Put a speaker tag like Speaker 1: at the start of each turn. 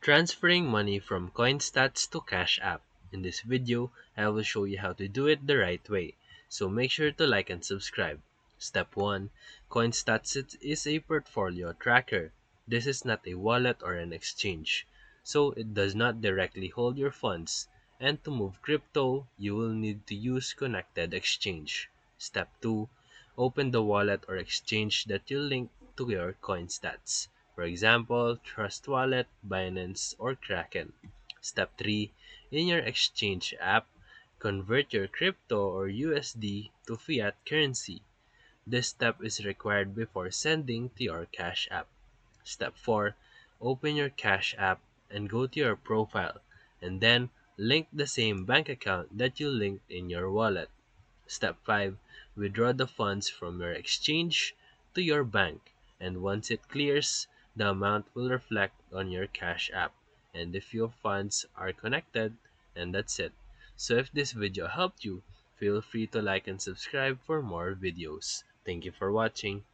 Speaker 1: Transferring money from CoinStats to Cash App. In this video, I will show you how to do it the right way, so make sure to like and subscribe. Step 1. CoinStats is a portfolio tracker. This is not a wallet or an exchange, so it does not directly hold your funds, and to move crypto, you will need to use connected exchange. Step 2. Open the wallet or exchange that you link to your CoinStats. For example, Trust Wallet, Binance, or Kraken. Step 3. In your exchange app, convert your crypto or USD to fiat currency. This step is required before sending to your Cash App. Step 4. Open your Cash App and go to your profile, and then link the same bank account that you linked in your wallet. Step 5. Withdraw the funds from your exchange to your bank, and once it clears, the amount will reflect on your Cash App. And if your funds are connected, and that's it. So if this video helped you, feel free to like and subscribe for more videos. Thank you for watching.